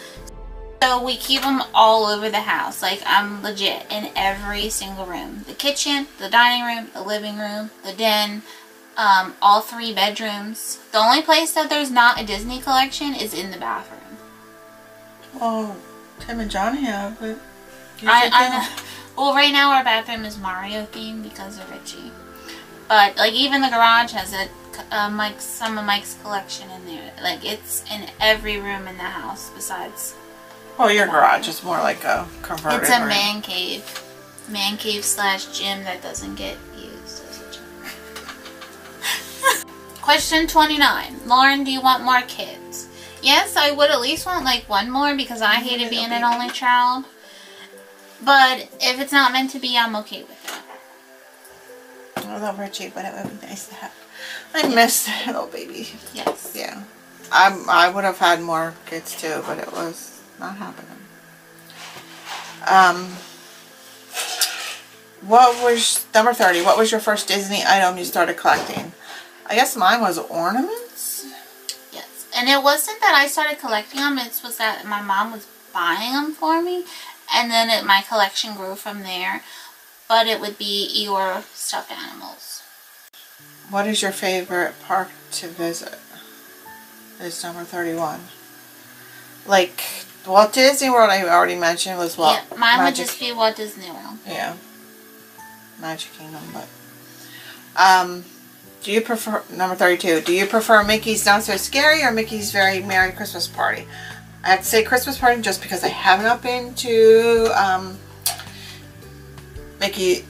So we keep them all over the house. Like, I'm legit in every single room. The kitchen, the dining room, the living room, the den, all 3 bedrooms. The only place that there's not a Disney collection is in the bathroom. Well, Tim and Johnny have it. I know. Well, right now our bathroom is Mario themed because of Richie. But, like, even the garage has some of Mike's collection in there. Like, it's in every room in the house besides... Well, your garage is more like a converted It's a room. man cave. Man cave / gym that doesn't get used as a gym. Question 29. Lauren, do you want more kids? Yes, I would at least want like 1 more because I hated being an only child. But if it's not meant to be, I'm okay with it. I love Richie, but it would be nice to have. I miss the little baby. Yes. Yeah. I would have had more kids too, but it was not happening. What was number 30? What was your first Disney item you started collecting? I guess mine was ornaments. Yes, and it wasn't that I started collecting them. It was that my mom was buying them for me, and then my collection grew from there. But it would be your stuffed animals. What is your favorite park to visit? Is number 31. Like Walt Disney World, I already mentioned, was Walt. Yeah, mine would just be Walt Disney World. Yeah, Magic Kingdom. But do you prefer number 32? Do you prefer Mickey's Not So Scary or Mickey's Very Merry Christmas Party? I have to say Christmas Party just because I have not been to Mickey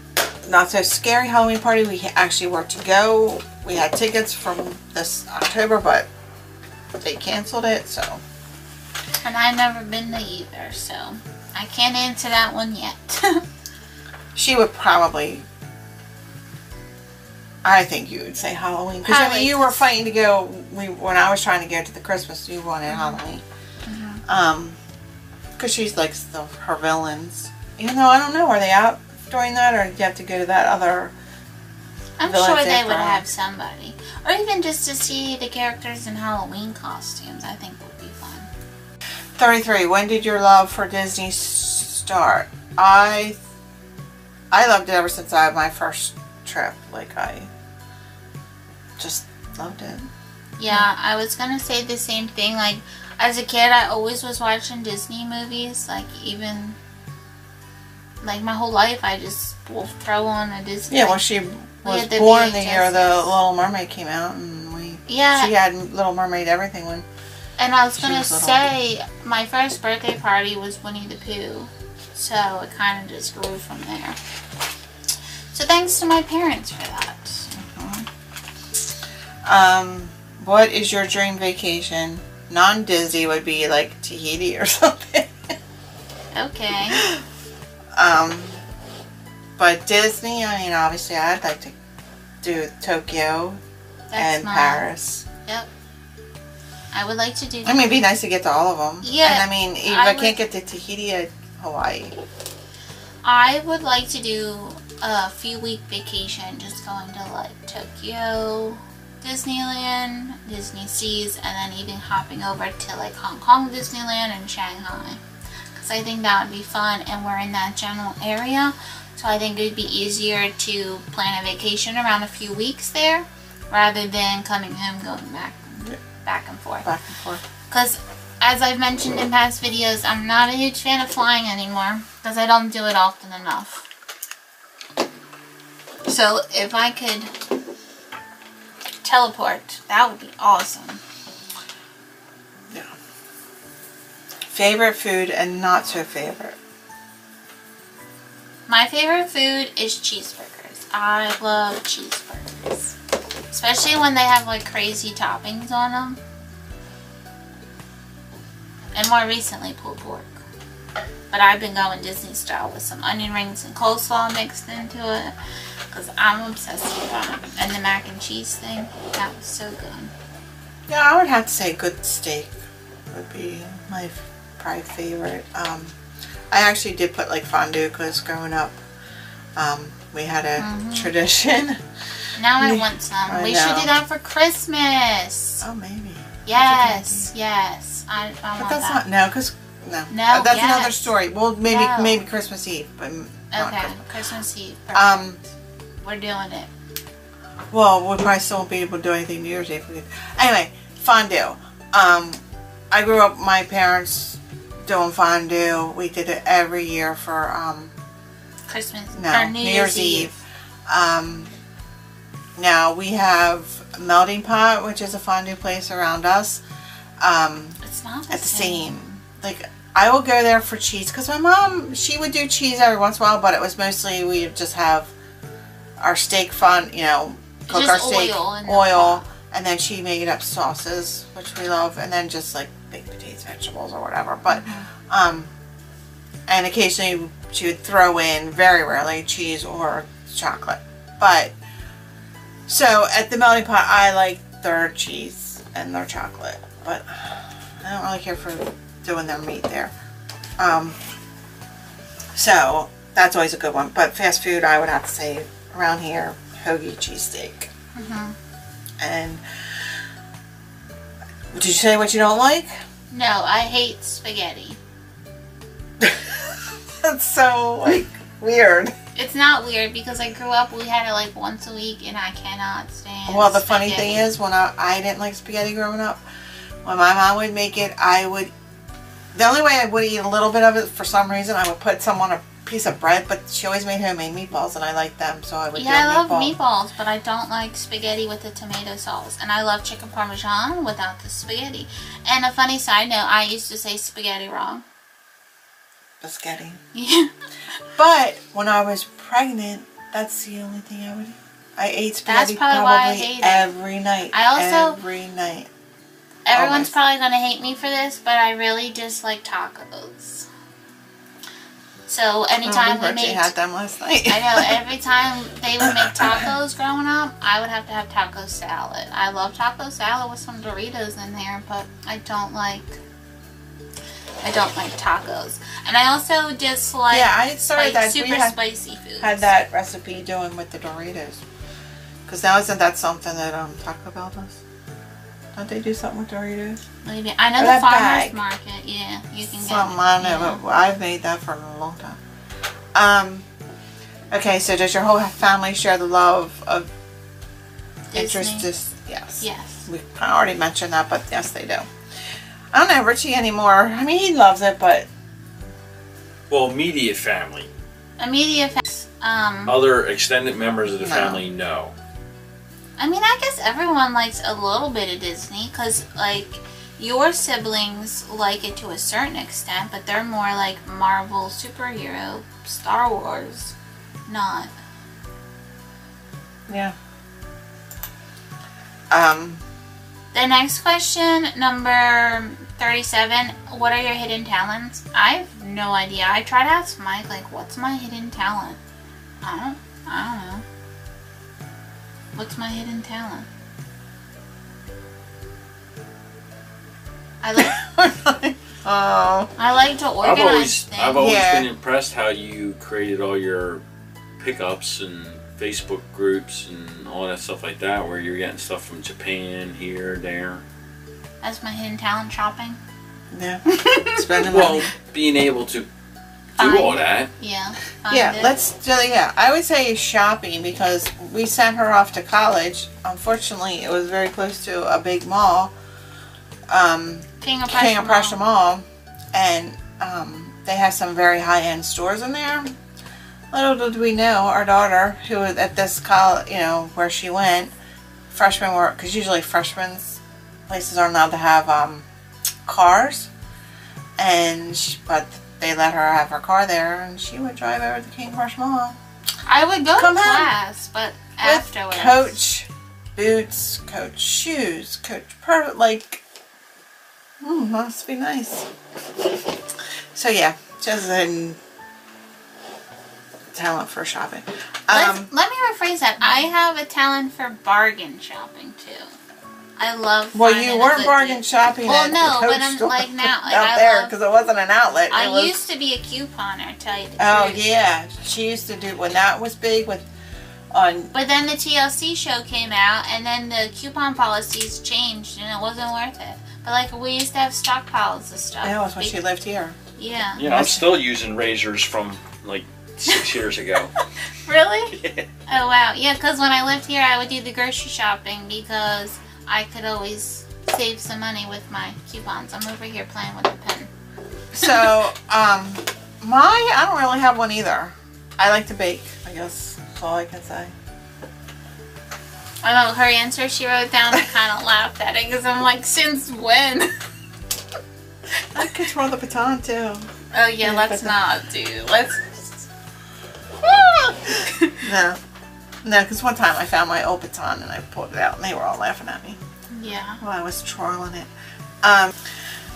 Not So Scary Halloween Party. We actually were to go. We had tickets from this October, but they canceled it, so. And I've never been to either, so I can't answer that one yet. She would probably, I think you would say Halloween. Because I mean, you were fighting to go, when I was trying to go to the Christmas, you wanted Halloween. Because she likes her villains. Even though, I don't know, are they out doing that, or do you have to go to that other I'm sure they would have somebody. Or even just to see the characters in Halloween costumes, I think would be fun. 33. When did your love for Disney start? I loved it ever since I had my first trip. Like, I just loved it. Yeah, I was gonna say the same thing. Like, as a kid, I always was watching Disney movies. Like, even, like, my whole life, I just will throw on a Disney. Yeah, well, she was born the year the Little Mermaid came out, and she had Little Mermaid everything when. And I was gonna say, my first birthday party was Winnie the Pooh, so it kind of just grew from there. So thanks to my parents for that. What is your dream vacation? Non-Disney would be like Tahiti or something. Okay. But Disney, I mean, obviously I'd like to do Tokyo and Paris. Yep. I would like to do... I mean, it'd be nice to get to all of them. Yeah. And I mean, if I can't get to Tahiti, Hawaii. I would like to do a few-week vacation, just going to, like, Tokyo, Disneyland, Disney Seas, and then even hopping over to, like, Hong Kong Disneyland and Shanghai. Because I think that would be fun, and we're in that general area. So I think it would be easier to plan a vacation around a few weeks there, rather than coming home, going back and forth. Back and forth. Because, as I've mentioned in past videos, I'm not a huge fan of flying anymore, because I don't do it often enough. So, if I could teleport, that would be awesome. Yeah. Favorite food and not so favorite? My favorite food is cheeseburgers. I love cheeseburgers. Especially when they have like crazy toppings on them. And more recently, pulled pork. But I've been going Disney style with some onion rings and coleslaw mixed into it. Because I'm obsessed with that. And the mac and cheese thing, that was so good. Yeah, I would have to say good steak would be my probably favorite. I actually did put like fondue because growing up we had a tradition. Now I want some. We should do that for Christmas. Oh, maybe. Yes, yes. I But want that's that. not, no, because, no. No, that's yes. another story. Well, maybe No. maybe Christmas Eve, but not Okay, Christmas. Christmas Eve. Perfect. We're doing it. Well, we probably still won't be able to do anything New Year's Eve. Anyway, fondue. I grew up, my parents doing fondue. We did it every year for, Christmas. no, Or New Year's Eve. Now we have Melting Pot, which is a fondue place around us. It's not At the same. Like, I will go there for cheese because my mom, she would do cheese every once in a while, but it was mostly we would just have our steak you know, cook Just our steak, oil and then she made up sauces, which we love, and then just like baked potatoes, vegetables, or whatever. But and occasionally she would throw in, very rarely, cheese or chocolate. But so at the Melting Pot, I like their cheese and their chocolate, but I don't really care for doing their meat there. So that's always a good one. But fast food, I would have to say around here, hoagie cheesesteak. And did you say what you don't like? No, I hate spaghetti. That's so like weird. It's not weird because I grew up, we had it like once a week and I cannot stand Well, the spaghetti. funny thing is, when I didn't like spaghetti growing up, when my mom would make it, the only way I would eat a little bit of it, for some reason, I would put some on a piece of bread, but she always made homemade meatballs and I liked them, so I would do a I love meatball. meatballs, but I don't like spaghetti with the tomato sauce. And I love chicken parmesan without the spaghetti. And a funny side note, I used to say spaghetti wrong. Spaghetti. Yeah. But when I was pregnant, that's the only thing I would eat. I ate spaghetti That's probably why I probably hate it. every night. Everyone's Almost. probably going to hate me for this, but I really dislike tacos. So anytime we Richie made... had them last night. I know, every time they would make tacos growing up, I would have to have taco salad. I love taco salad with some Doritos in there, but I don't like tacos. And I also dislike I started that. super spicy foods. Had that recipe doing with the Doritos. Because now isn't that something that Taco Bell does? Don't they do something with Doritos? Maybe. I know Or the that farmer's bag. market, yeah, you can Something, get it. I don't know, but I've made that for a long time. Okay, so does your whole family share the love of Disney? interest? Yes. Yes. We already mentioned that, but yes, they do. I don't know Richie anymore. I mean, he loves it, but... Well, immediate family. Immediate effects. Other extended members of the No. family, no. I mean, I guess everyone likes a little bit of Disney, because, like, your siblings like it to a certain extent, but they're more like Marvel, superhero, Star Wars, not. Yeah. The next question, number 37, what are your hidden talents? I have no idea. I try to ask Mike, like, what's my hidden talent? I don't know. What's my hidden talent? I like to organize things. I've always Yeah. been impressed how you created all your pickups and Facebook groups and all that stuff like that, where you're getting stuff from Japan, here, there. That's my hidden talent, shopping. Yeah. Spending Well, money. being able to do Fine. all that. Yeah. Yeah, I would say shopping because we sent her off to college. Unfortunately, it was very close to a big mall, King of Prussia Prussia Mall, and they have some very high-end stores in there. Little did we know, our daughter, who was at this college, you know, where she went, freshmen were, because usually freshmen's places aren't allowed to have cars, but they let her have her car there, and she would drive over to King Prussia Mall. I would go to Come on. class, but afterwards. With Coach boots, Coach shoes, Coach must be nice. So yeah, She has a talent for shopping. Let me rephrase that. I have a talent for bargain shopping too. I love. Well, you weren't bargain shopping. Well, at no, the but Coach I'm store like now. Like, out there because it wasn't an outlet. I used to be a couponer. Tell you the Oh truth. yeah, she used to do when that was big with on. But then the TLC show came out, and then the coupon policies changed, and it wasn't worth it. But like we used to have stockpiles of stuff. That was when she lived here. Yeah. Yeah, I'm still using razors from like 6 years ago. Really? Yeah. Oh wow. Yeah, because when I lived here, I would do the grocery shopping because I could always save some money with my coupons. I'm over here playing with a pen. So, I don't really have one either. I like to bake, I guess. That's all I can say. I know her answer she wrote down, I kind of laughed at it because I'm like, since when? I could throw the baton too. Oh yeah, let's not do. Let's. No, because one time I found my old baton and I pulled it out and they were all laughing at me. Yeah. While I was twirling it.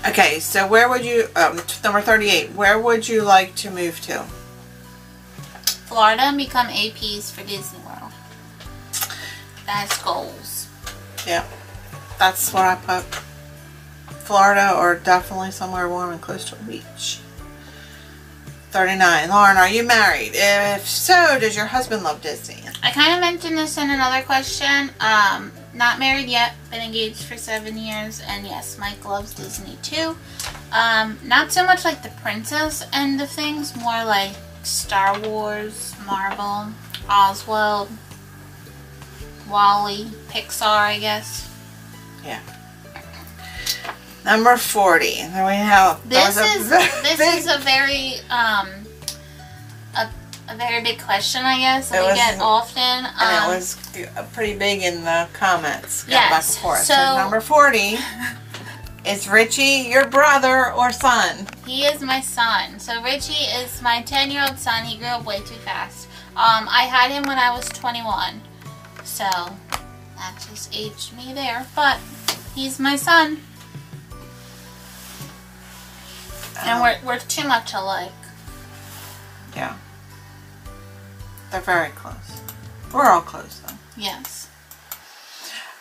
Okay, so where would you, number 38, where would you like to move to? Florida and become APs for Disney World. That's goals. Yeah, that's what I put. Florida or definitely somewhere warm and close to a beach. 39, Lauren, are you married? If so, does your husband love Disney? I kind of mentioned this in another question. Not married yet, been engaged for 7 years, and yes, Mike loves Disney too. Not so much like the princess end of things, more like Star Wars, Marvel, Oswald, Wally, Pixar, I guess. Yeah. Number 40. There we have. This is a very a very big question, I guess, that we get often. And it was pretty big in the comments. Yes. Back and forth. So number 40 is Richie your brother or son? He is my son. So Richie is my 10-year-old son. He grew up way too fast. I had him when I was 21. So that just aged me there. But he's my son. And we're too much alike. Yeah. They're very close. We're all close though. Yes.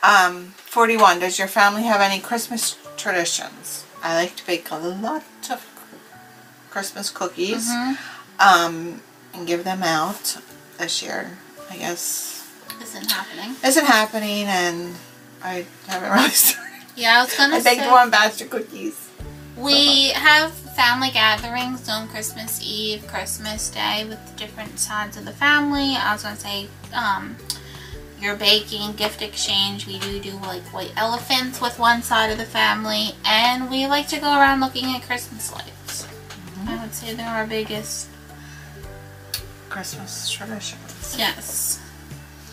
41. Does your family have any Christmas traditions? I like to bake a lot of Christmas cookies. And give them out this year. I guess Isn't happening. Isn't happening, and I haven't really started. Yeah, I was gonna say. I baked one batch of cookies. We have family gatherings on Christmas Eve, Christmas Day with the different sides of the family. I was going to say, you're baking, gift exchange. We do like white elephants with one side of the family. And we like to go around looking at Christmas lights. I would say they're our biggest Christmas traditions. Yes.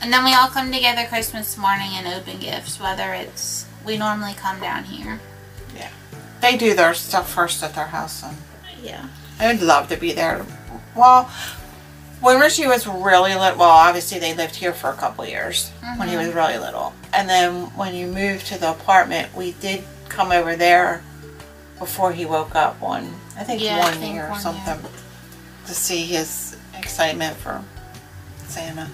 And then we all come together Christmas morning and open gifts, whether it's, we normally come down here. Yeah. They do their stuff first at their house. And yeah. I would love to be there. Well, when Richie was really little, well, obviously they lived here for a couple of years when he was really little. And then when you moved to the apartment, we did come over there before he woke up one year or something to see his excitement for Santa.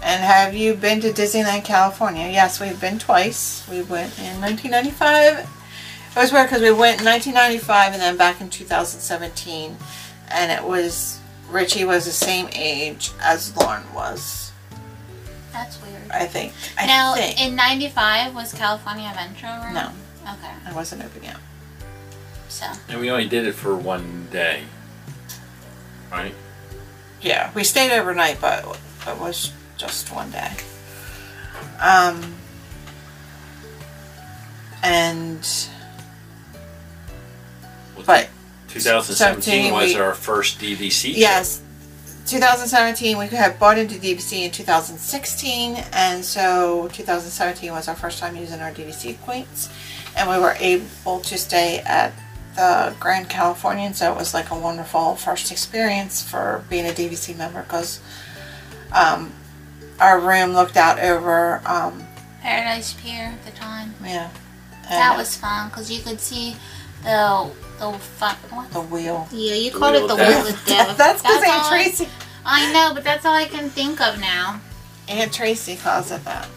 And have you been to Disneyland, California? Yes, we've been twice. We went in 1995. It was weird because we went in 1995 and then back in 2017. And it was, Richie was the same age as Lauren was. That's weird. I think. Now, in 95, was California Adventure around? No. Okay. It wasn't open yet. So. And we only did it for one day. Right? Yeah, we stayed overnight, but it was just one day. But 2017 was our first DVC trip. Yes, 2017 we had bought into DVC in 2016, and so 2017 was our first time using our DVC points, and we were able to stay at the Grand Californian, so it was like a wonderful first experience for being a DVC member because our room looked out over Paradise Pier at the time. Yeah. That was fun because you could see the what? The wheel. Yeah, you called it the wheel of death. That's because Aunt Tracy. I know, but that's all I can think of now. Aunt Tracy calls it that.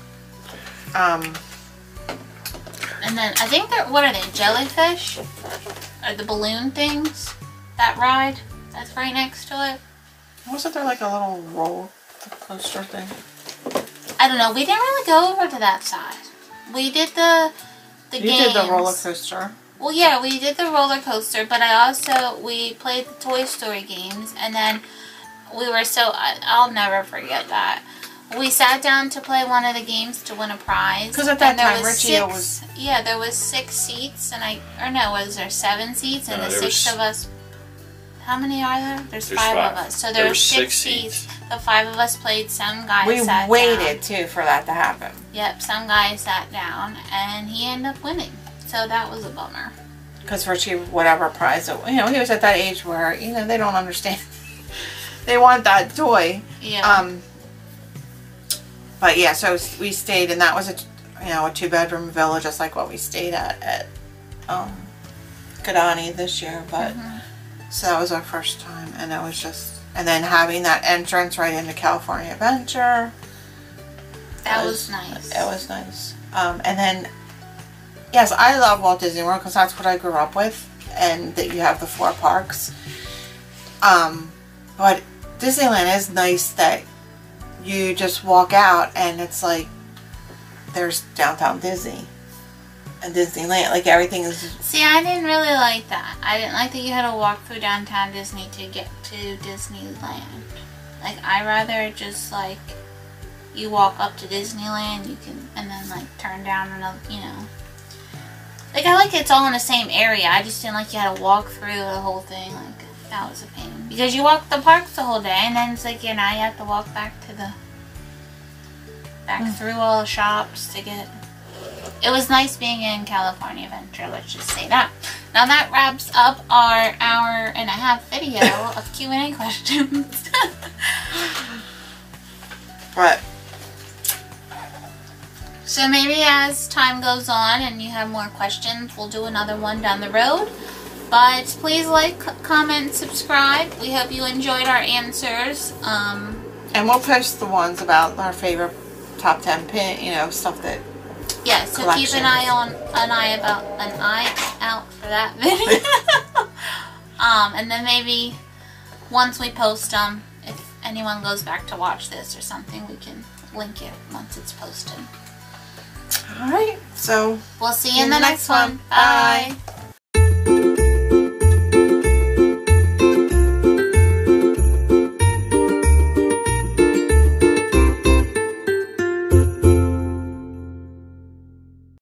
And then I think what are they? Jellyfish? Or the balloon things? That ride? That's right next to it. Wasn't there like a little roller coaster thing? I don't know. We didn't really go over to that side. We did the games. You did the roller coaster. Well, yeah, we did the roller coaster, but we played the Toy Story games, and then we were I'll never forget that. We sat down to play one of the games to win a prize. Because at that time, Richie was... Yeah, there was 6 seats, was there 7 seats? And the 6 of us... How many are there? There's 5 of us. So there were 6 seats. The 5 of us played. Some guy sat down. We waited, too, for that to happen. Yep, some guy sat down, and he ended up winning. So that was a bummer. Because Richie, whatever prize... he was at that age where, they don't understand. They want that toy. Yeah. But yeah, so we stayed, and that was a 2-bedroom villa, just like what we stayed at Kidani this year. But so that was our first time, and it was just, and then having that entrance right into California Adventure. That was nice. It was nice. And then, yes, I love Walt Disney World because that's what I grew up with, and that you have the 4 parks. But Disneyland is nice that you just walk out and it's like there's downtown Disney and Disneyland. Like everything is... See, I didn't really like that. I didn't like that you had to walk through downtown Disney to get to Disneyland. Like, I rather just like you walk up to Disneyland, and then like turn down another, Like, I like it's all in the same area. I just didn't like you had to walk through the whole thing. Like, that was a pain. Because you walk the parks the whole day, and then it's like, now you have to walk back through all the shops to get... It was nice being in California Adventure, let's just say that. Now that wraps up our 1.5-hour video of Q&A questions. But... So maybe as time goes on and you have more questions, we'll do another one down the road. But please like, comment, subscribe. We hope you enjoyed our answers. And we'll post the ones about our favorite top 10 pin, stuff that... Yeah, so keep an eye out for that video. And then maybe once we post them, if anyone goes back to watch this or something, we can link it once it's posted. Alright, so... We'll see you in the next one. Bye.